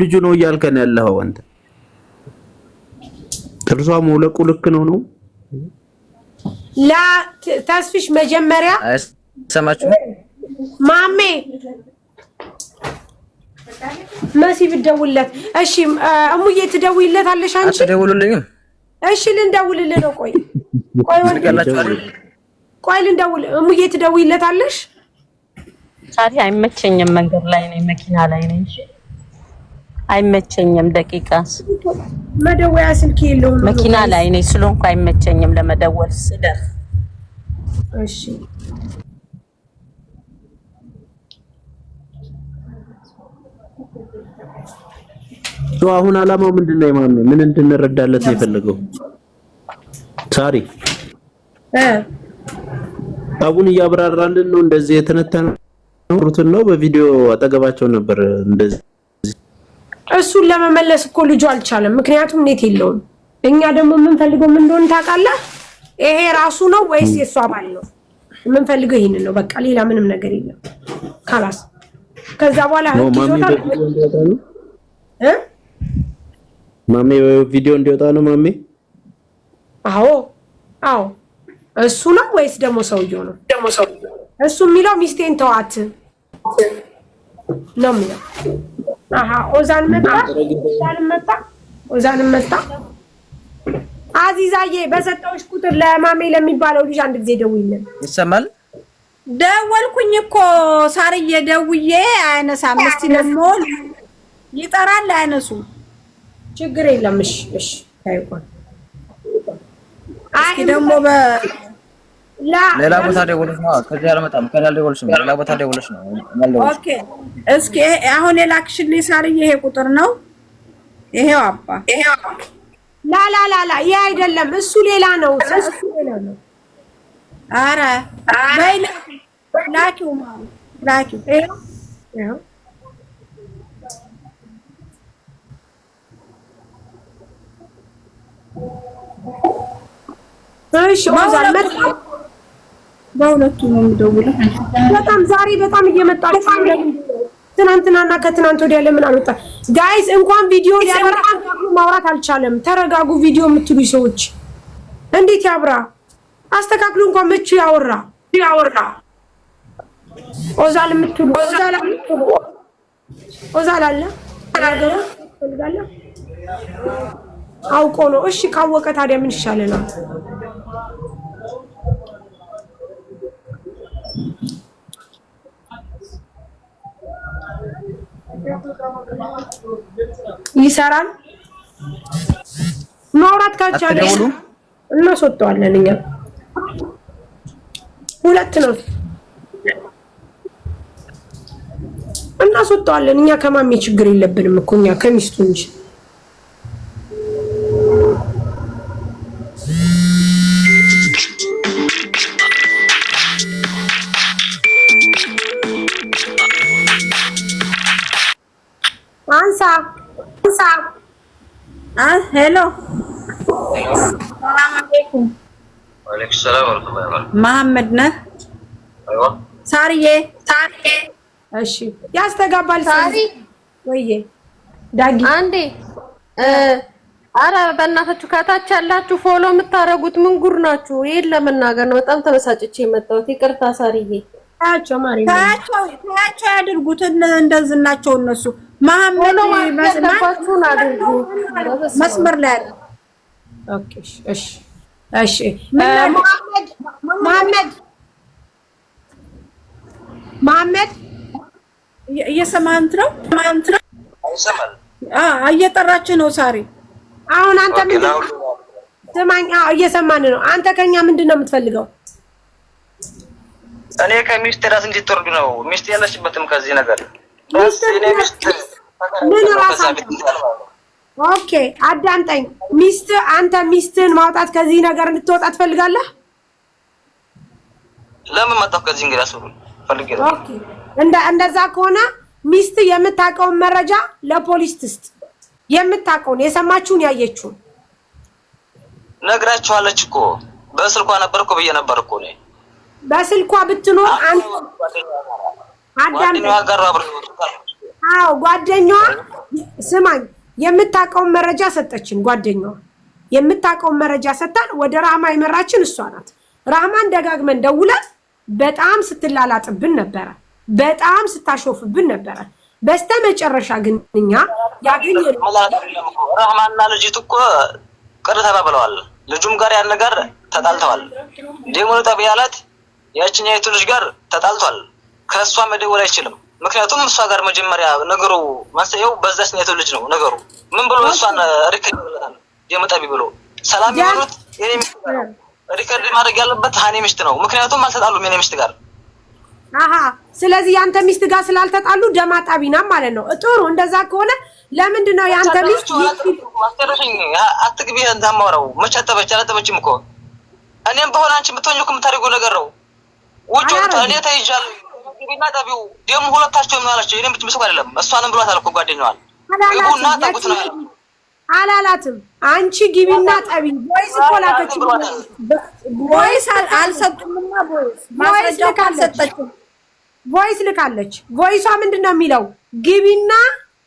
ልጁ ነው እያልከን ያለው አንተ ጥርሷ መውለቁ ልክ ነው ላ ተስፍሽ መጀመሪያ ሰማችሁ ማሜ መሲ ብደውልለት እሺ እሙዬ ትደውይለታለሽ አንቺ አትደውሉልኝም እሺ ልንደውልልህ ነው ቆይ ልንደውል እሙዬ ትደውይለታለሽ ሳሪ አይመቸኝም መንገድ ላይ ነኝ መኪና ላይ ነኝ እሺ አይመቸኝም ደቂቃስ መደወያ ስልክ የለውም መኪና ላይ ነኝ ስለሆንኩ አይመቸኝም ለመደወል ስደር እሺ አሁን አላማው ምንድነው ማሜ ምን እንድንረዳለት ነው የፈለገው ሳሪ አቡን ያብራራልን ነው እንደዚህ የተነተኑትን ነው በቪዲዮ አጠገባቸው ነበር እንደዚህ እሱን ለመመለስ እኮ ልጁ አልቻለም ምክንያቱም ኔት የለውም እኛ ደግሞ ምን ፈልገው ምን እንደሆነ ታውቃለህ ይሄ ራሱ ነው ወይስ የሷ ባል ነው ምን ፈልገው ይሄን ነው በቃ ሌላ ምንም ነገር የለም خلاص ከዛ በኋላ ማሜ ቪዲዮ እንዲወጣ ነው ማሜ አዎ እሱ ነው ወይስ ደግሞ ሰውየው ነው እሱ የሚለው ሚስቴን ተዋት ነው የሚለው ኦዛን መጣ አዚዛዬ በሰጠውሽ ቁጥር ለማሜ ለሚባለው ልጅ አንድ ጊዜ ደውይልን ይሰማል ደወልኩኝ እኮ ሳርዬ ደውዬ አያነሳም እስቲ ደግሞ ይጠራል አያነሱ ችግር የለም እሺ ታይቆን እስኪ ደግሞ ሌላ ቦታ ደውለሽ ነው ከዚህ አልመጣም ከላል ደውለሽ ነው ሌላ ቦታ ደውለሽ ነው ኦኬ እስኪ አሁን የላክሽልኝ ሳርዬ ይሄ ቁጥር ነው ይሄው አባ ላ ይሄ አይደለም እሱ ሌላ ነው አረ በይላ ላኪው ማለት ላኪው ይሄው እሺ በሁለቱ ነው የምደውለው በጣም ዛሬ በጣም እየመጣችሁ ትናንትናና ከትናንት ወዲያ ለምን አልወጣ ጋይስ እንኳን ቪዲዮ ያበራ ማውራት አልቻለም ተረጋጉ ቪዲዮ የምትሉ ሰዎች እንዴት ያብራ አስተካክሉ እንኳን መቹ ያወራ ኦዛል የምትሉ ኦዛል አለ ፈልጋለ አውቆ ነው እሺ ካወቀ ታዲያ ምን ይሻለናል ይሰራል ማውራት ካቻለ እናስወጣዋለን እኛ ሁለት ነው እናስወጣዋለን እኛ ከማሜ ችግር የለብንም እኮ እኛ ከሚስቱ እንጂ አንሳ ሄሎ ሰላም አለይኩም ወአለይኩም ሰላም ወራህመቱላሂ ወበረካቱህ መሐመድ ነህ አይዋ ሳርዬ እሺ ያስተጋባል ሳሪ ወይዬ ዳጊ አንዴ አረ በእናታችሁ ከታች ያላችሁ ፎሎ የምታረጉት ምን ጉር ናችሁ ይሄን ለመናገር ነው በጣም ተበሳጭቼ የመጣሁት ይቅርታ ሳርዬ ታያቸው ማሪ ታያቸው ያድርጉት እንደዝናቸው እነሱ መሐመድ መስመርኩን አድርጉ መስመር ላይ አለ ኦኬ እሺ መሐመድ እየሰማንት ነው አይሰማል እየጠራች ነው ሳሪ አሁን አንተ ምን ስማኝ እየሰማን ነው አንተ ከኛ ምንድነው የምትፈልገው እኔ ከሚስት ራስ እንድትወርዱ ነው ሚስት ያለሽበትም ከዚህ ነገር ምን ኦኬ አዳምጠኝ አንተ ሚስትን ማውጣት ከዚህ ነገር እንድትወጣ ትፈልጋለህ ለምን መጣሁ ከዚህ እንግዲህ አስቡ ፈልጌ ነው ኦኬ እንደዛ ከሆነ ሚስት የምታውቀውን መረጃ ለፖሊስ ትስጥ የምታውቀውን የሰማችሁን ያየችውን ነግራችኋለች እኮ በስልኳ ነበርኩ ብዬ ነበርኩ ነው በስልኳ ብትኖር አንተ አዎ ጓደኛዋ ስማኝ የምታውቀውን መረጃ ሰጠችን። ጓደኛዋ የምታውቀውን መረጃ ሰጣን። ወደ ራህማ ይመራችን እሷ ናት። ራህማን ደጋግመን ደውለን በጣም ስትላላጥብን ነበረ፣ በጣም ስታሾፍብን ነበረ። በስተመጨረሻ ግን እኛ ያገኘን ራህማንና ልጅቱ እኮ ቅር ተባብለዋል። ልጁም ጋር ያን ነገር ተጣልተዋል። ደግሞ ጠቢያላት ያቺኛይቱ ልጅ ጋር ተጣልቷል። ከሷ መደወል አይችልም። ምክንያቱም እሷ ጋር መጀመሪያ ነገሩ ማሰየው በዛኛይቱ ልጅ ነው። ነገሩ ምን ብሎ እሷን ሪከርድ ብለታል። የመጣቢ ብሎ ሰላም ይሉት የኔ ሚስት ነው ሪከርድ ማድረግ ያለበት ሃኔ ሚስት ነው። ምክንያቱም አልተጣሉም የኔ ሚስት ጋር። አሃ ስለዚህ ያንተ ሚስት ጋር ስላልተጣሉ ደማጣቢና ማለት ነው። ጥሩ እንደዛ ከሆነ ለምንድን ነው ያንተ ሚስት ማስተረሽኝ አትግቢ እንደማወራው መች አልተበችም እኮ እኔም በሆነ አንቺ ብትሆኚ እኮ የምታደርገው ነገር ነው። ውጭ ወጣ እኔ ተይዣለሁ ግቢና ጠቢው ደግሞ ሁለታቸውም አላቸው። እኔም ብቻ መስዋዕት አይደለም እሷንም ብሏታል እኮ ጓደኛዋን ግቡና ጠቡት ነው አላላትም። አንቺ ግቢና ጠቢ ቮይስ እኮ ላከች። ቮይስ አልሰጡምና ቮይስ ካልሰጠችም ቮይስ ልካለች። ቮይሷ ምንድነው የሚለው? ግቢና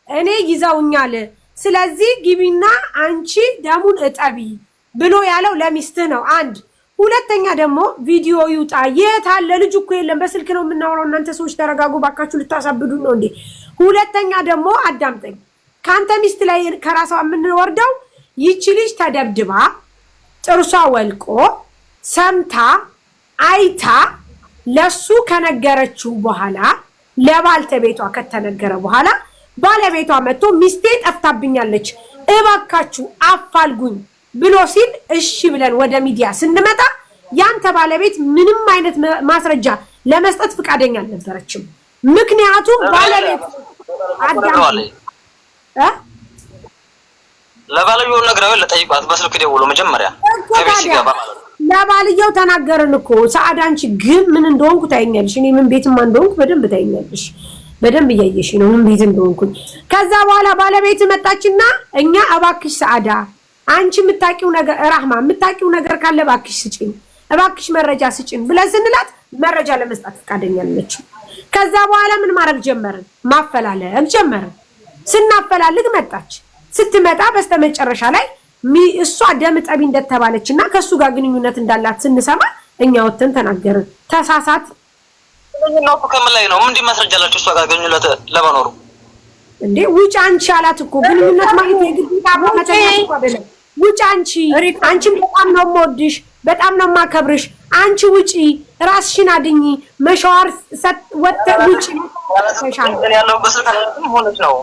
እኔ ይዘውኛል፣ ስለዚህ ግቢና አንቺ ደሙን እጠቢ ብሎ ያለው ለሚስትህ ነው። አንድ ሁለተኛ ደግሞ ቪዲዮ ይውጣ። የት አለ? ልጅ እኮ የለም። በስልክ ነው የምናወራው። እናንተ ሰዎች ተረጋጉ ባካችሁ፣ ልታሳብዱ ነው እንዴ? ሁለተኛ ደግሞ አዳምጠኝ። ካንተ ሚስት ላይ ከራሷ የምንወርደው ይቺ ልጅ ተደብድባ ጥርሷ ወልቆ ሰምታ አይታ ለሱ ከነገረችው በኋላ ለባልተቤቷ ከተነገረ በኋላ ባለቤቷ መጥቶ ሚስቴ ጠፍታብኛለች እባካችሁ አፋልጉኝ ብሎ ሲል እሺ ብለን ወደ ሚዲያ ስንመጣ ያንተ ባለቤት ምንም አይነት ማስረጃ ለመስጠት ፍቃደኛ አልነበረችም። ምክንያቱም ባለቤት ለባልየው ነግረው ለጠይቋት በስልክ ደውሎ መጀመሪያ ከቤት ሲገባ ለባልየው ተናገርን እኮ ሰዓት አንቺ ግን ምን እንደሆንኩ ታይኛለሽ። እኔ ምን ቤትም እንደሆንኩ በደንብ ታይኛለሽ። በደንብ እያየሽ ነው ምን ቤት እንደሆንኩኝ። ከዛ በኋላ ባለቤት መጣችና እኛ እባክሽ ሰዓዳ አንቺ የምታውቂው ነገር ራህማ የምታውቂው ነገር ካለ እባክሽ ስጪኝ፣ እባክሽ መረጃ ስጪኝ ብለን ስንላት መረጃ ለመስጠት ፈቃደኛ ነች። ከዛ በኋላ ምን ማድረግ ጀመርን? ማፈላለግ ጀመርን። ስናፈላልግ መጣች። ስትመጣ በስተመጨረሻ ላይ እሷ ደም ጠቢ እንደተባለችና ከሱ ጋር ግንኙነት እንዳላት ስንሰማ እኛ ወተን ተናገርን። ተሳሳት ነው ከመን ላይ ነው ምን ማስረጃላችሁ? እሷ ጋር ግንኙነት ለመኖሩ እንዴ ውጭ አንቺ አላት እኮ ግንኙነት ማለት የግዴታ በመተኛት እኮ አይደለም። ውጭ አንቺም በጣም ነው የምወድሽ፣ በጣም ነው የማከብርሽ። አንቺ ውጪ ራስሽን አድኚ፣ መሻወር ወጥ ውጪ ተሻለ ያለው በስልካችን ሆነች ነው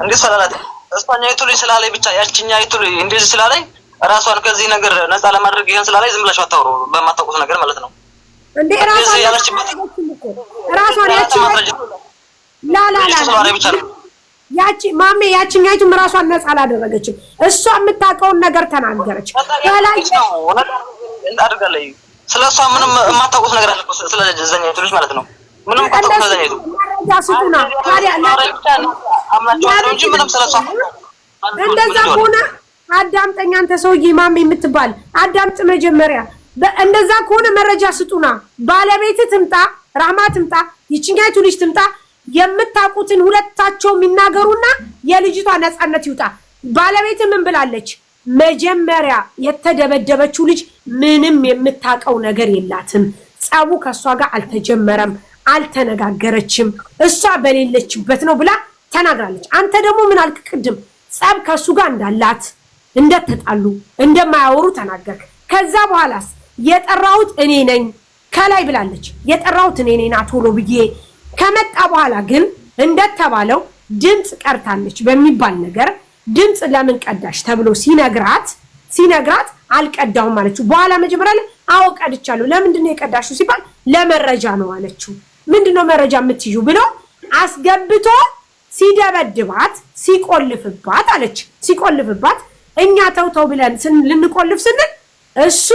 እንዴ ሰላላት እሷኛይቱ ልጅ ስላለኝ ብቻ ያቺኛይቱ እንደዚህ ስላለኝ ራሷን ከዚህ ነገር ነፃ ለማድረግ ይሄን ስላለኝ ዝም ብላችሁ አታውሩ በማታውቁት ነገር ማለት ነው እንዴ ራሷን ያለችበት ራሷን ያቺ ማሜ ያቺኛይቱም ራሷን ነፃ አላደረገችም። እሷ የምታውቀውን ነገር ተናገረች። ከላይ አድርጋለች። ስለሷ ምንም የማታውቁት ነገር አለ ስለዘኛይቱ ልጅ ማለት ነው። ምንም አታውቁት ስለዘኛይቱ ያሱና ታዲያ እንደዛ ከሆነ አዳምጠኝ አንተ ሰውዬ ማሜ የምትባል አዳምጥ መጀመሪያ። እንደዛ ከሆነ መረጃ ስጡና ባለቤት ትምጣ፣ ራህማ ትምጣ፣ ይችኛይቱ ልጅ ትምጣ፣ የምታውቁትን ሁለታቸው የሚናገሩና የልጅቷ ነፃነት ይውጣ። ባለቤት ምን ብላለች? መጀመሪያ የተደበደበችው ልጅ ምንም የምታውቀው ነገር የላትም፣ ጸቡ ከሷ ጋር አልተጀመረም፣ አልተነጋገረችም፣ እሷ በሌለችበት ነው ብላ ተናግራለች። አንተ ደግሞ ምን አልክ ቅድም? ጸብ ከሱ ጋር እንዳላት እንደተጣሉ እንደማያወሩ ተናገርክ። ከዛ በኋላስ የጠራሁት እኔ ነኝ ከላይ ብላለች። የጠራሁት እኔ ነኝ ናቶሎ ብዬ ከመጣ በኋላ ግን እንደተባለው ድምጽ ቀርታለች በሚባል ነገር ድምጽ ለምን ቀዳሽ ተብሎ ሲነግራት አልቀዳውም አለችው። በኋላ መጀመሪያ ላይ አዎ ቀድቻለሁ። ለምንድን ነው የቀዳሽው ሲባል ለመረጃ ነው አለችው። ምንድነው መረጃ የምትይዩ ብሎ አስገብቶ ሲደበድባት ሲቆልፍባት አለች። ሲቆልፍባት እኛ ተውተው ብለን ልንቆልፍ ስንል እሱ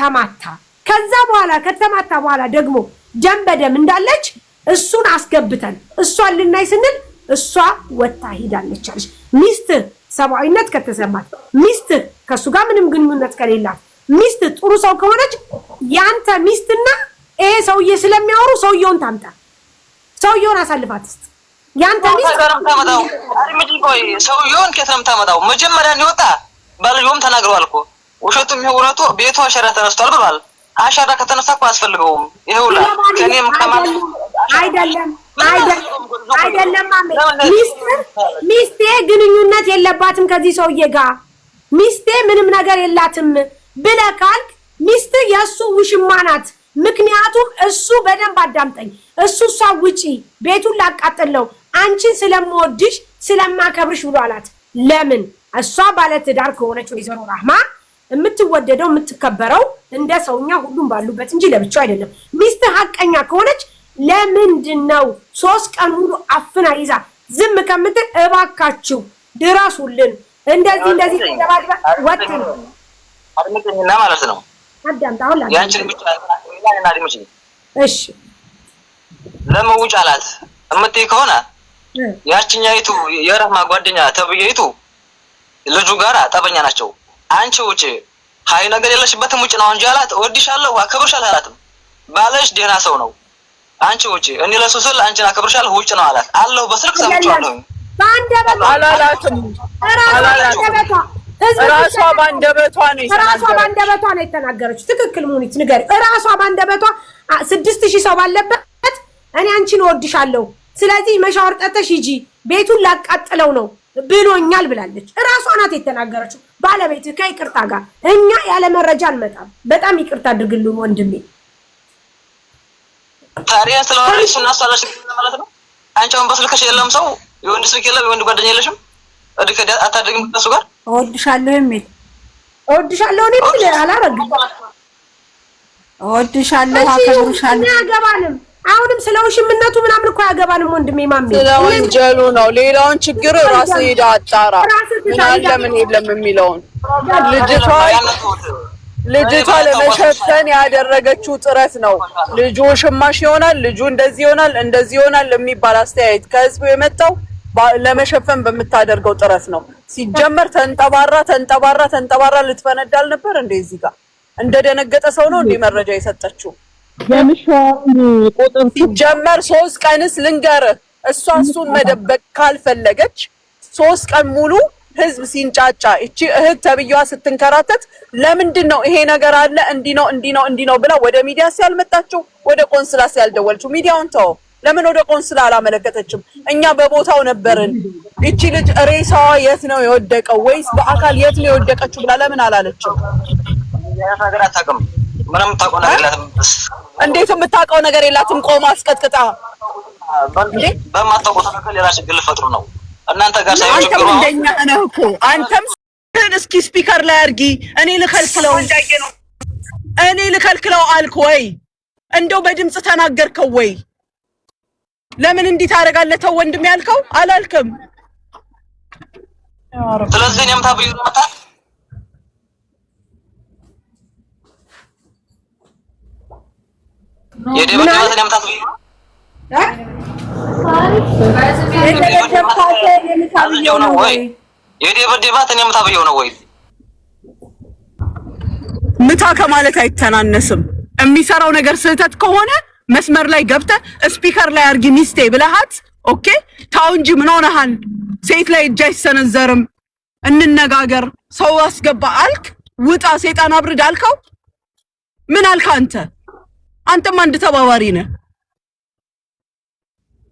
ተማታ። ከዛ በኋላ ከተማታ በኋላ ደግሞ ደም በደም እንዳለች እሱን አስገብተን እሷን ልናይ ስንል እሷ ወጣ ሄዳለች አለች። ሚስት ሰብአዊነት ከተሰማት ሚስት ከሱ ጋር ምንም ግንኙነት ከሌላት ሚስት ጥሩ ሰው ከሆነች ያንተ ሚስትና ይሄ ሰውዬ ስለሚያወሩ ሰውየውን ታምጣ፣ ሰውየውን አሳልፋት። ያንተ ሚስት ተመጣው አድምጪ ቆይ ሰውየውን ከየትም ተመጣው መጀመሪያ ይወጣ ባልዮም ተናግሯል እኮ ውሸቱም ይወራቱ ቤቱ አሻራ ተነስቷል ብሏል። አሻራ ከተነሳ እኮ አስፈልገውም ይሄውላ ከኔም ከማን አይደለም ሚስቴ ግንኙነት የለባትም ከዚህ ሰውዬ ጋር ሚስቴ ምንም ነገር የላትም ብለህ ካልክ ሚስት የሱ ውሽማ ናት። ምክንያቱም እሱ በደንብ አዳምጠኝ እሱ ውጪ ቤቱን ላቃጥለው አንቺን ስለምወድሽ ስለማከብርሽ ብሎ አላት። ለምን እሷ ባለ ትዳር ከሆነች ወይዘሮ ራህማ የምትወደደው የምትከበረው እንደ ሰውኛ ሁሉም ባሉበት እንጂ ለብቻው አይደለም። ሚስት ሀቀኛ ከሆነች ለምንድነው 3 ቀን ሙሉ አፍና ይዛ ዝም ከምትል እባካችሁ ድረሱልን እንደዚህ ተባድባ ወጥቶ አድምጪኝና ማለት ነው አዳምጣው ያንቺን ብቻ ያለና አድምጪኝ እሺ ለመውጭ አላት እምትይ ከሆነ ያቺኛይቱ የራህማ ጓደኛ ተብየይቱ ልጁ ጋር ጠበኛ ናቸው። አንቺ ውጪ ሃይ ነገር የለሽበትም ውጪ ነው እንጂ አላት። እወድሻለሁ አከብርሻለሁ አላትም። ባለሽ ደህና ሰው ነው። አንቺ ውጪ እኔ ለሱ ስል አንቺን አከብርሻለሁ ውጪ ነው አላት። አለሁ በስልክ ሰምቻለሁ። አላላትም ራሷ ባንደበቷ ነው የተናገረችው። ትክክል ሙኒት ንገሪ። ራሷ ባንደበቷ 6000 ሰው ባለበት እኔ አንቺን እወድሻለሁ ስለዚህ መሻወር ጠጥተሽ ሂጂ ቤቱን ላቃጥለው ነው ብሎኛል ብላለች። ራሷ ናት የተናገረችው። ባለቤት ከይቅርታ ጋር እኛ ያለ መረጃ አንመጣም። በጣም ይቅርታ አድርግልኝ ወንድሜ። ታዲያ ስለሆነሽ እና ሷላሽ ማለት ነው። አንቺውን በስልክሽ የለም ሰው የወንድ ስልክ የለም የወንድ ጓደኛ የለሽም እድከ አታድርግም ከሱ ጋር እወድሻለሁ የሚል እወድሻለሁ እኔ ምን አላረግም እወድሻለሁ አከብርሻለሁ ያገባንም አሁንም ስለውሽምነቱ ምናምን እኮ ያገባንም ወንድሜ ማሜ ስለወንጀሉ ነው። ሌላውን ችግር ራስ ሄዳ አጣራ ምን አለ ምን የለም የሚለውን ልጅቷ ለመሸፈን ያደረገችው ጥረት ነው። ልጁ ሽማሽ ይሆናል ልጁ እንደዚህ ይሆናል የሚባል አስተያየት ከህዝቡ የመጣው ለመሸፈን በምታደርገው ጥረት ነው። ሲጀመር ተንጠባራ ልትፈነዳል ነበር እንደዚህ ጋር እንደደነገጠ ሰው ነው እንደ መረጃ የሰጠችው። የምሻውን ቁጥር ሲጀመር 3 ቀንስ ልንገርህ እሱን መደበቅ ካልፈለገች 3 ቀን ሙሉ ህዝብ ሲንጫጫ እቺ እህት ተብያዋ ስትንከራተት ለምንድን ነው ይሄ ነገር አለ እንዲ ነው ብላ ወደ ሚዲያ ሲያልመጣችው ወደ ቆንስላ ሲያልደወልችው ሚዲያውን ተው ለምን ወደ ቆንስላ አላመለከተችም? እኛ በቦታው ነበርን። እቺ ልጅ ሬሳዋ የት ነው የወደቀው ወይስ በአካል የት ነው የወደቀችው ብላ ለምን አላለችም? ነገር አታውቅም። ምንም ታውቀው ነገር የላትም። እንዴት የምታውቀው ነገር የላትም? ቆማ አስቀጥቅጣ በማታውቀው ነገር ሌላ ችግር ልፈጥሩ ነው እናንተ ጋር ሳይሆን ችግሩ ነው። እንደኛ ነው እኮ አንተም እስኪ ስፒከር ላይ አድርጊ። እኔ ልከልክለው አልኩ ወይ? እንደው በድምጽ ተናገርከው ወይ? ለምን እንዲህ ታደርጋለህ? ተው ወንድም ያልከው አላልክም? ስለዚህ እኔም ታብዩ መጣ የደበደባት እኔም ታብዩ የደበደባት እኔም ታብዩ ነው ወይ? ምታ ከማለት አይተናነስም። የሚሰራው ነገር ስህተት ከሆነ መስመር ላይ ገብተህ ስፒከር ላይ አርጊ ሚስቴ ብለሃት ኦኬ ታው እንጂ ምን ሆነሃል? ሴት ላይ እጅ አይሰነዘርም። እንነጋገር ሰው አስገባ አልክ። ውጣ ሰይጣን አብርድ አልከው። ምን አልካ አንተ? አንተም አንድ ተባባሪ ነህ።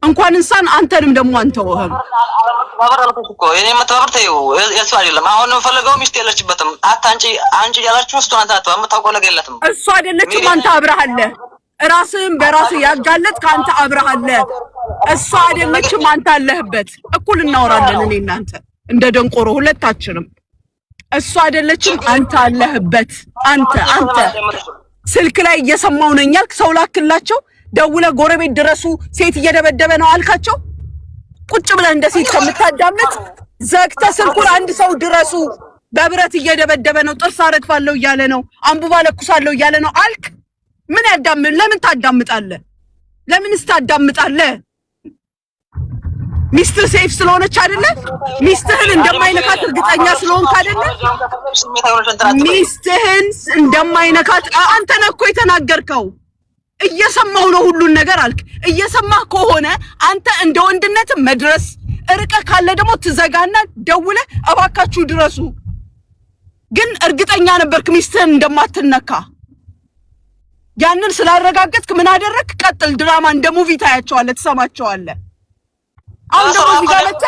እንኳን እንሳን አንተንም ደግሞ አንተውህም። ተባባሪ አልኩሽ እኮ የኔ መተባበር ተይው የሱ አይደለም። አሁን ነው ፈልገው ሚስቴ የለችበትም። አንቺ ያላችሁ እሱ አንተ አትባ የምታውቀው ነገር የለትም። እሱ አይደለችም አንተ አብረሃለህ። ራስህን በራስህ ያጋለጥ ካንተ አብረሃለህ። እሱ አይደለችም አንተ አለህበት። እኩል እናወራለን እኔ እናንተ እንደ ደንቆሮ ሁለታችንም። እሱ አይደለችም አንተ አለህበት። አንተ ስልክ ላይ እየሰማው ነኝ ያልክ ሰው ላክላቸው ደውለህ ጎረቤት ድረሱ ሴት እየደበደበ ነው አልካቸው። ቁጭ ብለህ እንደ ሴት ከምታዳምጥ ዘግተህ ስልኩን አንድ ሰው ድረሱ በብረት እየደበደበ ነው ጥርስ አረግፋለሁ እያለ ነው አንቡባ ለኩሳለሁ እያለ ነው አልክ። ምን ያዳምን? ለምን ታዳምጣለህ? ለምንስ ታዳምጣለህ? ሚስትህ ሴፍ ስለሆነች አይደለ? ሚስትህን እንደማይነካት እርግጠኛ ስለሆንክ አይደለ? ሚስትህን እንደማይነካት አንተ ነህ እኮ የተናገርከው። እየሰማሁ ነው ሁሉን ነገር አልክ። እየሰማህ ከሆነ አንተ እንደ ወንድነት መድረስ እርቀ ካለ ደግሞ ትዘጋና ደውለ እባካችሁ ድረሱ። ግን እርግጠኛ ነበርክ ሚስትህን እንደማትነካ። ያንን ስላረጋገጥክ ምን አደረክ? ቀጥል። ድራማ እንደ ሙቪ ታያቸዋለህ፣ ትሰማቸዋለህ። አሁን ደግሞ እዚህ ጋር መጣ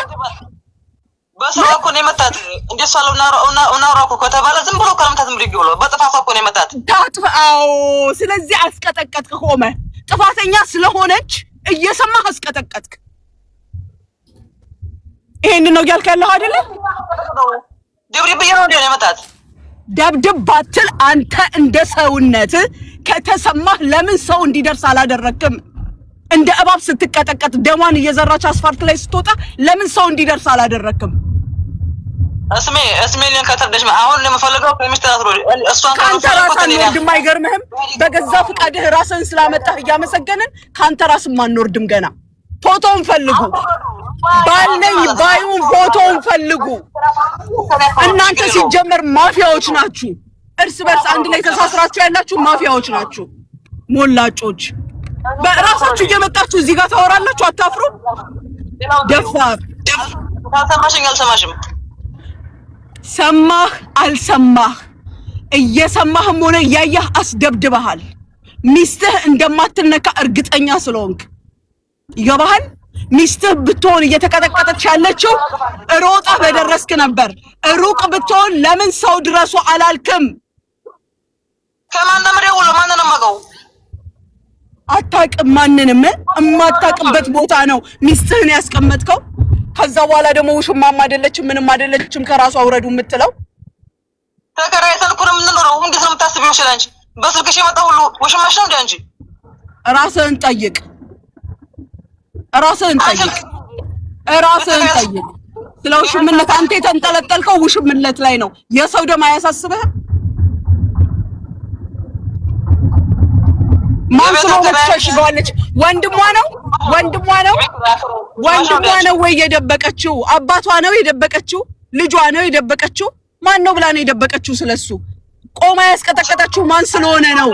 በሰው እኮ ነው የመጣት። እንዴት ሳለው እናውራው እኮ ከተባለ ዝም ብሎ ከመታት ምድግ ብሎ በጥፋት እኮ ነው የመጣት። አዎ፣ ስለዚህ አስቀጠቀጥክ። ቆመ ጥፋተኛ ስለሆነች እየሰማህ አስቀጠቀጥክ። ይሄን ነው ያልከ ያለው አይደለ? ደብሪ በየነው እንደ የመጣት ደብድብ ባትል አንተ እንደ ሰውነት ከተሰማህ ለምን ሰው እንዲደርስ አላደረክም? እንደ እባብ ስትቀጠቀጥ ደሟን እየዘራች አስፋልት ላይ ስትወጣ ለምን ሰው እንዲደርስ አላደረክም? እስሜን ከተርደሽ አሁን ለምፈልገው ከሚስተር እሷን ካንተ ራስን ወንድም አይገርምህም? በገዛ ፍቃድህ ራስን ስላመጣህ እያመሰገንን ካንተ ራስን ማንወርድም። ገና ፎቶን ፈልጉ፣ ባልነኝ ባዩን ፎቶን ፈልጉ። እናንተ ሲጀመር ማፊያዎች ናችሁ። እርስ በርስ አንድ ላይ ተሳስራችሁ ያላችሁ ማፊያዎች ናችሁ፣ ሞላጮች። በራሳችሁ እየመጣችሁ እዚህ ጋር ታወራላችሁ። አታፍሩ? ደፋር። ታሰማሽኝ አልሰማሽም? ሰማህ አልሰማህ እየሰማህም ሆነ እያየህ አስደብድበሃል። ሚስትህ እንደማትነካ እርግጠኛ ስለሆንክ ይገባሃል። ሚስትህ ብትሆን እየተቀጠቀጠች ያለችው ሮጣህ በደረስክ ነበር። ሩቅ ብትሆን ለምን ሰው ድረሱ አላልክም? ከማን ነው ማንንም ማቀው? አታውቅም። ማንንም የማታውቅበት ቦታ ነው ሚስትህን ያስቀመጥከው። ከዛ በኋላ ደግሞ ውሽማም አይደለችም ምንም አይደለችም ከራሱ አውረዱ የምትለው ተከራይተን እኮ ነው የምንኖረው። እንዴት ነው የምታስቢው? አንቺ በስልክሽ የመጣው ሁሉ ውሽማሽ ነው እንዴ? አንቺ ራስህን ጠይቅ። ስለ ውሽምነት አንተ የተንጠለጠልከው ውሽምነት ላይ ነው። የሰው ደም አያሳስብህም? ማን ስለሆነች ተሽጓለች? ወንድሟ ነው ወይ የደበቀችው? አባቷ ነው የደበቀችው? ልጇ ነው የደበቀችው? ማን ነው ብላ ነው የደበቀችው? ስለሱ ቆማ ያስቀጠቀጠችው ማን ስለሆነ ነው?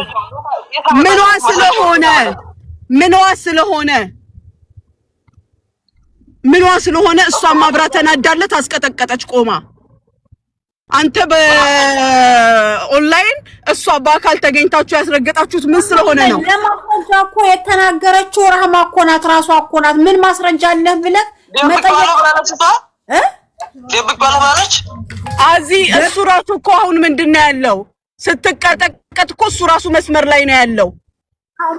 ምንዋ ስለሆነ እሷም አብራ ተናዳለት አስቀጠቀጠች ቆማ። አንተ በኦንላይን እሷ በአካል ተገኝታችሁ ያስረገጣችሁት ምን ስለሆነ ነው? ለማስረጃ እኮ የተናገረችው ረህማ እኮ ናት፣ ራሷ እኮ ናት። ምን ማስረጃ አለህ ብለህ መጠየቅ ደብቃለች። አዚ እሱ ራሱ እኮ አሁን ምንድነው ያለው? ስትቀጠቀጥ እኮ እሱ ራሱ መስመር ላይ ነው ያለው።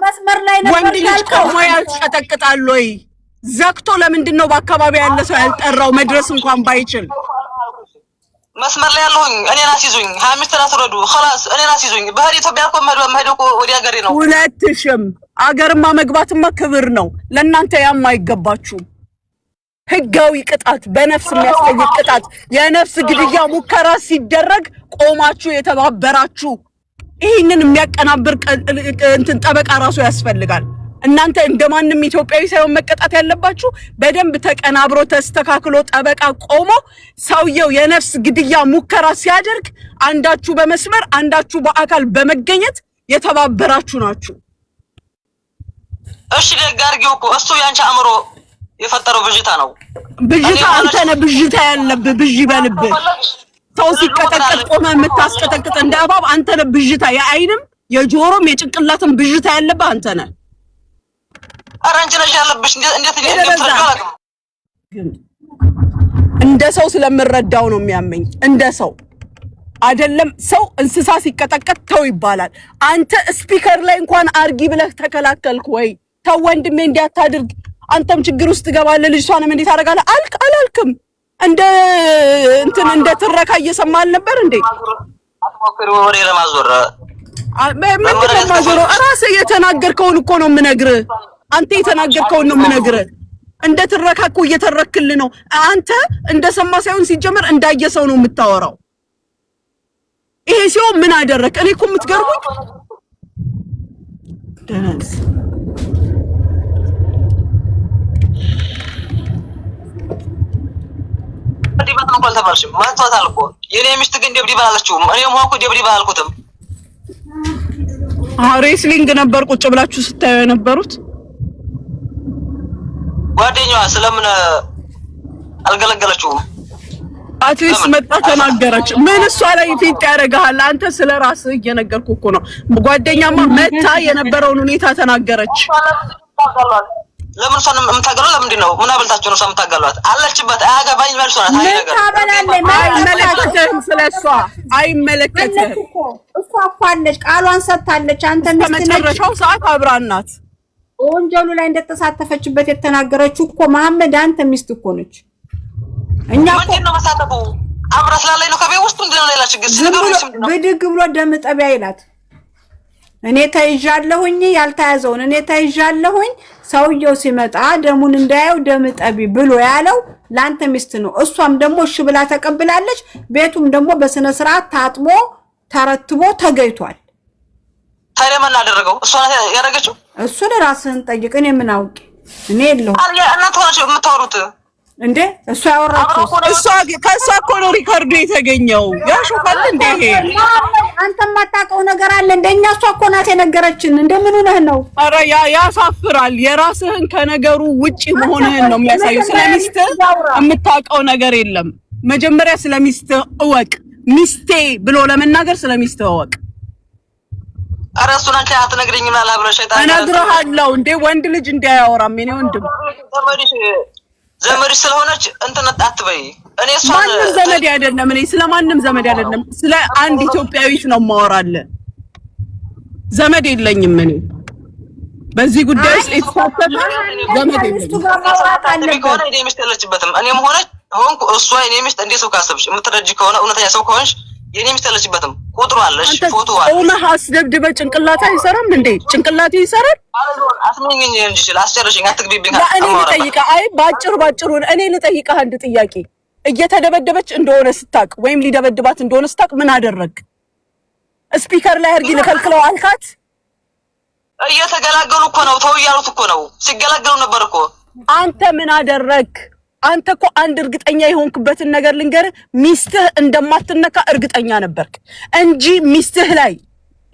መስመር ላይ ነው። ወንድ ልጅ ቆሞ ያስቀጠቅጣል ወይ? ዘክቶ ለምንድን ነው በአካባቢ ያለ ሰው ያልጠራው? መድረስ እንኳን ባይችል መስመር ላይ ያለሁኝ እኔን አስይዙኝ። 25 ተራስረዱ خلاص እኔን አስይዙኝ። ባህር ኢትዮጵያ እኮ መሄደው እኮ ወዲያ ሀገሬ ነው። ሁለትሽም አገርማ መግባትማ ክብር ነው። ለእናንተ ያም አይገባችሁም። ህጋዊ ቅጣት፣ በነፍስ የሚያስጠይቅ ቅጣት፣ የነፍስ ግድያ ሙከራ ሲደረግ ቆማችሁ የተባበራችሁ ይሄንን የሚያቀናብር እንትን ጠበቃ ራሱ ያስፈልጋል። እናንተ እንደማንም ኢትዮጵያዊ ሳይሆን መቀጣት ያለባችሁ በደንብ ተቀናብሮ ተስተካክሎ ጠበቃ ቆሞ ሰውየው የነፍስ ግድያ ሙከራ ሲያደርግ አንዳችሁ በመስመር አንዳችሁ በአካል በመገኘት የተባበራችሁ ናችሁ። እሺ ለጋርጊው እኮ እሱ ያንቺ አእምሮ የፈጠረው ብዥታ ነው። ብዥታ አንተ ነህ ብዥታ ያለብህ። ብዥ ይበልብህ። ሰው ሲቀጠቀጥ ቆመ የምታስቀጠቅጥ እንደ እባብ አንተ ነህ ብዥታ። የአይንም የጆሮም የጭንቅላትም ብዥታ ያለብህ አንተ ነህ። አራንቺ ነሽ ያለብሽ። እንዴት እንደ ሰው ስለምረዳው ነው የሚያመኝ። እንደ ሰው አይደለም። ሰው እንስሳ ሲቀጠቀጥ ተው ይባላል። አንተ ስፒከር ላይ እንኳን አርጊ ብለህ ተከላከልክ ወይ? ተው ወንድሜ እንዲያታድርግ አንተም ችግር ውስጥ ገባለ። ልጅቷንም እንዴት አደረጋለ አልክ አላልክም? እንደ እንትን እንደ ትረካ እየሰማል ነበር እንዴ? አትሞክሪ ወሬ ለማዞር ምንድን ነው ማዞር? ራስህ የተናገርከውን እኮ ነው የምነግርህ። አንተ የተናገርከውን ነው የምነግርህ። እንደ ትረካ እኮ እየተረክልህ ነው። አንተ እንደሰማ ሳይሆን ሲጀመር እንዳየ ሰው ነው የምታወራው። ይሄ ሲሆን ምን አደረክ? እኔ እኮ የምትገርሙኝ ደነስ ዲባታ እንኳን ተባልሽም ማጥቷታል እኮ የኔ ሚስት ግን ደብድባ አላለችውም። እኔም ሆንኩ ደብድባ አልኩትም። ሬስሊንግ ነበር ቁጭ ብላችሁ ስታዩ የነበሩት? ጓደኛዋ ስለምን አልገለገለችውም? አትሊስት መጣ ተናገረች። ምን እሷ ላይ ፊት ያደርጋል? አንተ ስለራስህ እየነገርኩህ እኮ ነው። ጓደኛማ መጣ የነበረውን ሁኔታ ተናገረች። ለምን እሷን የምታገሏት? ለምንድን ነው? ምን አብልታችሁ ነው እሷን የምታገሏት? አለችበት አያገባኝ መልሷ ናት። አይመለከትህም፣ ስለሷ አይመለከትህም። እሷ እኮ አለች፣ ቃሏን ሰጥታለች። አንተ በመጨረሻው ሰዓት አብራን ናት። ወንጀሉ ላይ እንደተሳተፈችበት የተናገረችው እኮ መሐመድ አንተ ሚስት እኮ ነች። እኛ እኮ ምንድን ነው መሳተፉ? አብራ ስላለኝ ነው ከቤት ውስጥ ምንድን ነው ሌላ ችግር? ብድግ ብሎ ደም ጠቢያ ይላት። እኔ ተይዣለሁኝ፣ ያልተያዘውን እኔ ተይዣለሁኝ። ሰውየው ሲመጣ ደሙን እንዳያው ደም ጠቢ ብሎ ያለው ላንተ ሚስት ነው። እሷም ደግሞ እሺ ብላ ተቀብላለች። ቤቱም ደግሞ በስነ ስርዓት ታጥቦ ተረትቦ ተገይቷል። ታዲያ ማን አደረገው? እሷ ያደረገችው? እሱን ራስህን ጠይቅ። እኔ ምን አውቄ? እኔ የለሁም። እናንተ ሆናችሁ የምታወሩት እንዴ? እሷ ያወራችው እሷ ከእሷ እኮ ነው ሪከርዱ የተገኘው። ያሾፋል እንዴ ይሄ? አንተ የማታውቀው ነገር አለ እንደኛ? እሷ እኮ ናት የነገረችን። እንደምን ሆነህ ነው? ኧረ ያሳፍራል። የራስህን ከነገሩ ውጪ መሆንህን ነው የሚያሳየው። ስለሚስትህ የምታውቀው ነገር የለም። መጀመሪያ ስለሚስትህ እወቅ። ሚስቴ ብሎ ለመናገር ስለሚስትህ እወቅ። ኧረ እሱን አንቺ አትነግሪኝም አላ ብለሽ ሸይጣን እነግርሃለሁ። እንዴ ወንድ ልጅ እንዲያወራም የኔ ወንድም ዘመድሽ ስለሆነች እንትን አትበይ። እኔ እሷን ማንም ዘመድ አይደለም። እኔ ስለማንም ዘመድ አይደለም። ስለ አንድ ኢትዮጵያዊት ነው የማወራልህ። ዘመድ የለኝም እኔ በዚህ ጉዳይ ውስጥ የተሳተፈ ዘመድ የለኝም። ከሆነ እኔ ሚስት የለችበትም። እኔም ሆንኩ እሷ የኔ ሚስት እንዴት ሰው ካሰብሽ የምትረጂ ከሆነ እውነተኛ ሰው ከሆንሽ የኔ ሚስት የለችበትም። ቁጥሩ አለሽ፣ ፎቶ አለ። እውነት አስደብድበ ጭንቅላት አይሰራም እንዴ? ጭንቅላት ይሰራል። አስመኝኝ እንጂ ይችላል። አስጨርሽኝ፣ አትግቢብኝ። እኔ ልጠይቅህ፣ አይ ባጭሩ እኔ ልጠይቅህ አንድ ጥያቄ። እየተደበደበች እንደሆነ ስታቅ ወይም ሊደበድባት እንደሆነ ስታቅ ምን አደረግ? ስፒከር ላይ አድርጊ ልከልክለው አልካት? እየተገላገሉ እኮ ነው። ተው እያሉት እኮ ነው። ሲገላገሉ ነበር እኮ። አንተ ምን አደረግ? አንተ እኮ አንድ እርግጠኛ የሆንክበትን ነገር ልንገርህ፣ ሚስትህ እንደማትነካ እርግጠኛ ነበርክ እንጂ ሚስትህ ላይ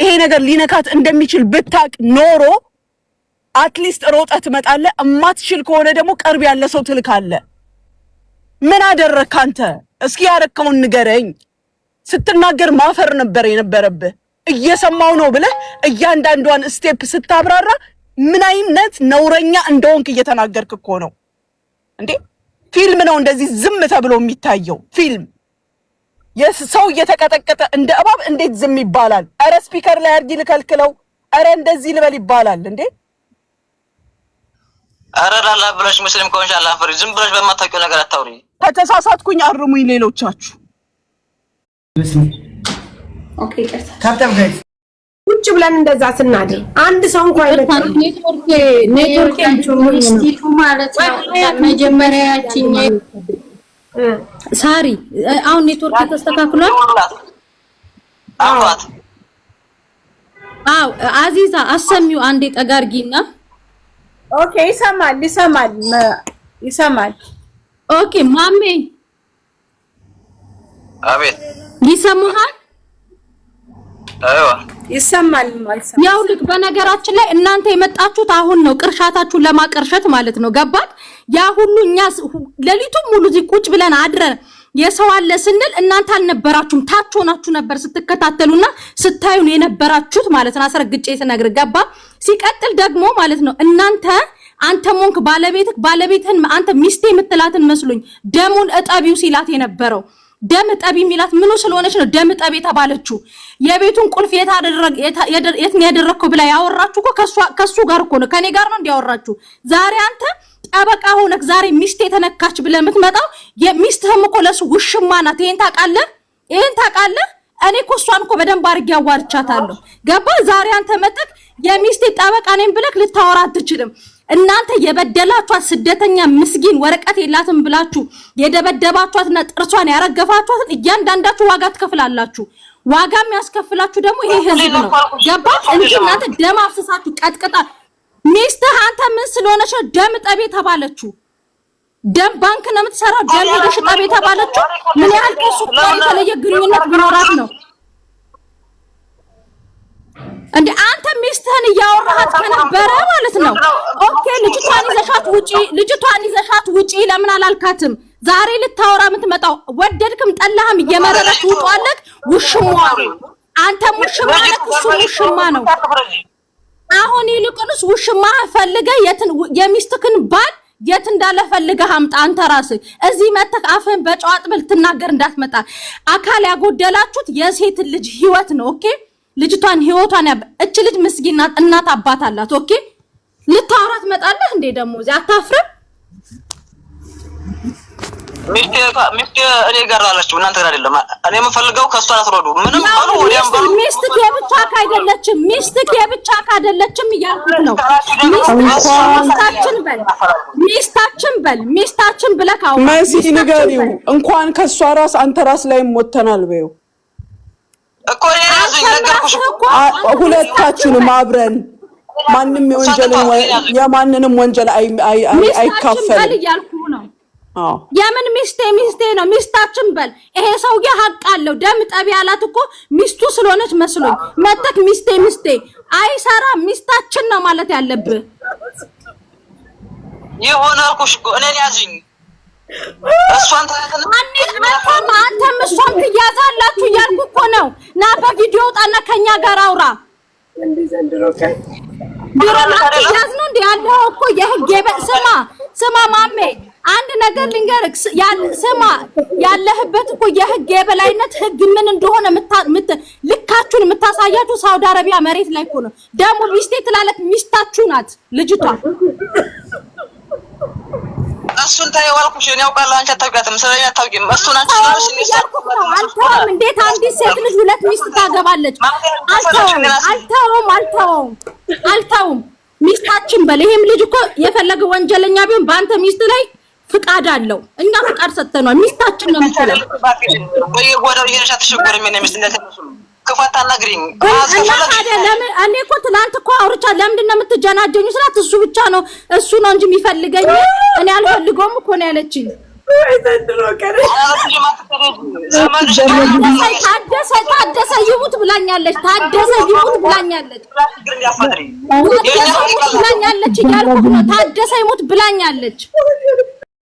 ይሄ ነገር ሊነካት እንደሚችል ብታቅ ኖሮ አትሊስት ሮጠህ ትመጣለህ። እማትችል ከሆነ ደግሞ ቅርብ ያለ ሰው ትልካለህ። ምን አደረክ አንተ? እስኪ ያረከውን ንገረኝ። ስትናገር ማፈር ነበር የነበረብህ። እየሰማው ነው ብለህ እያንዳንዷን ስቴፕ ስታብራራ ምን አይነት ነውረኛ እንደሆንክ እየተናገርክ እኮ ነው እንዴ። ፊልም ነው እንደዚህ ዝም ተብሎ የሚታየው ፊልም። የሰው እየተቀጠቀጠ እንደ እባብ እንዴት ዝም ይባላል? አረ ስፒከር ላይ አድርጊ ልከልክለው፣ አረ እንደዚህ ልበል ይባላል እንዴ? አረ ላላ ብለሽ ሙስሊም ከሆንሽ አላፈሪ። ዝም ብለሽ በማታውቂው ነገር አታውሪ። ከተሳሳትኩኝ አርሙኝ ሌሎቻችሁ። ኦኬ ቀርታ ቁጭ ብለን እንደዛ ስናድር አንድ ሰው እንኳን ኔትወርክ ማለት ነው። መጀመሪያ ያቺኝ ሳሪ አሁን ኔትወርክ ተስተካክሏል። አዎ አዚዛ አሰሚው አንዴ ጠጋርጊና። ኦኬ ይሰማል። ኦኬ ማሜ አቤት ይሰማሃል? አይዋ ይሰማል። ያው ልክ በነገራችን ላይ እናንተ የመጣችሁት አሁን ነው፣ ቅርሻታችሁን ለማቀርሸት ማለት ነው። ገባት? ያ ሁሉ እኛ ሌሊቱን ሙሉ እዚህ ቁጭ ብለን አድረን የሰው አለ ስንል እናንተ አልነበራችሁም። ታች ሆናችሁ ነበር ስትከታተሉና ስታዩን የነበራችሁት ማለት ነው። አስረግጬ ስነግር ገባ? ሲቀጥል ደግሞ ማለት ነው እናንተ አንተ ሞንክ ባለቤትህን አንተ ሚስቴ የምትላትን መስሎኝ ደሙን እጠቢው ሲላት የነበረው ደም ጠቢ ሚላት ምኑ ስለሆነች ነው ደም ጠቢ ተባለችው? የቤቱን ቁልፍ የት ያደረከው ብላ ያወራችሁ እኮ ከሱ ጋር እኮ ነው፣ ከኔ ጋር ነው እንዲያወራችሁ። ዛሬ አንተ ጠበቃ ሆነክ ዛሬ ሚስቴ ተነካች ብለህ የምትመጣው የሚስትህም እኮ ለሱ ውሽማ ናት። ይሄን ታውቃለህ? እኔ እኮ እሷን እኮ በደንብ አድርጌ አዋርቻታለሁ። ገባ? ዛሬ አንተ መጥተህ የሚስቴ ጠበቃ ነኝ ብለህ ልታወራ አትችልም። እናንተ የበደላችኋት ስደተኛ ምስኪን ወረቀት የላትም ብላችሁ የደበደባችኋትና ጥርሷን ያረገፋችኋት እያንዳንዳችሁ ዋጋ ትከፍላላችሁ። ዋጋ የሚያስከፍላችሁ ደግሞ ይሄ ህዝብ ነው። ገባች? እንጂ እናንተ ደም አፍስሳችሁ ቀጥቅጣ ሚስትህ አንተ ምን ስለሆነች ነው ደም ጠቤ ተባለችው? ደም ባንክ ነው የምትሰራው። ደም ሄደሽ ጠቤ ተባለችው? ምን ያህል ከሱ ጋር የተለየ ግንኙነት ቢኖራት ነው? እንዴ አንተ ሚስትህን እያወራሃት ከነበረ ማለት ነው። ኦኬ ልጅቷን ይዘሻት ውጪ ለምን አላልካትም? ዛሬ ልታወራ የምትመጣው ወደድክም ጠላህም እየመረረች ውጧለክ ውሽሟ አንተ ሙሽማ ነክ እሱ ሙሽማ ነው። አሁን ይልቁንስ ውሽማ ፈልገ የሚስትክን ባል የት እንዳለ ፈልገህ አምጣ። አንተ ራስህ እዚህ መተክ አፍህን በጨዋጥ ብል ትናገር እንዳትመጣ። አካል ያጎደላችሁት የሴት ልጅ ህይወት ነው። ኦኬ ልጅቷን ህይወቷን እች ልጅ ምስኪና እናት አባት አላት። ኦኬ ልታወራት መጣለህ እንዴ? ደሞ እዚህ አታፍርም? ሚስቴ እኔ ጋር አላችሁ እናንተ ጋር አይደለም። እኔ የምፈልገው ከሷ አትሮዱ ምንም ባሉ ወዲያም ባሉ ሚስትክ የብቻ ካደለችም እያልኩት ነው። ሚስታችን ብለካው መሲ ንገሪው እንኳን ከሷ ራስ አንተ ራስ ላይ ሞተናል በይው እኮ ያዙኝ ነገርኩሽ እኮ ሁለታችንም አብረን ማንንም የማንንም ወንጀል አይካፈልም እያልኩ ነው። የምን ሚስቴ ነው ሚስታችን በል። ይሄ ሰውዬ ሀቅ አለው። ደም ጠቢ ያላት እኮ ሚስቱ ስለሆነች መስሎኝ መተክ ሚስቴ አይሰራም። ሚስታችን ነው ማለት ያለብህ ይሆን አልኩሽ እኮ እኔን ያዝኝ። እሷን አንተም እሷን ትያዛላችሁ እያልኩ እኮ ነው። ና በቪዲዮ ጣና ከኛ ጋር አውራ። ትያዝ ነው እንዴ ያለው እኮ የህግ ስማ ማሜ አንድ ነገር ልንገርክ። ስማ ያለህበት እኮ የህግ የበላይነት ህግ ምን እንደሆነ ልካችሁን የምታሳያችሁ ሳውዲ አረቢያ መሬት ላይ እኮ ነው። ደግሞ ሚስቴ ትላለች ሚስታችሁ ናት ልጅቷ። እሱን ታየው አልኩሽ። እኔ አውቃለሁ አንቺ አታውቂያትም። ስለኛ አታውቂም። እሱን አንቺ ስለሽ አልተውም። እንዴት አንዲት ሴት ልጅ ሁለት ሚስት ታገባለች? አልተውም። ሚስታችን በል። ይሄም ልጅ እኮ የፈለገ ወንጀለኛ ቢሆን በአንተ ሚስት ላይ ፍቃድ አለው። እኛ ፍቃድ ሰጥተናል። ሚስታችን ነው የምትለው። በየጓዳው ይሄንሻ ተሸጎረ ምን ሚስት እንደተነሱ ክፋታ ነግሪኝ። ለምን እኔ እኮ ትናንት እኮ አውርቻ ለምንድን ነው የምትጀናጀኙ ስላት እሱ ብቻ ነው እሱ ነው እንጂ የሚፈልገኝ እኔ አልፈልገውም እኮ ነው ያለችኝ። ታደሰ ይሙት ብላኛለች። እያልኩ ነው። ታደሰ ይሙት ብላኛለች።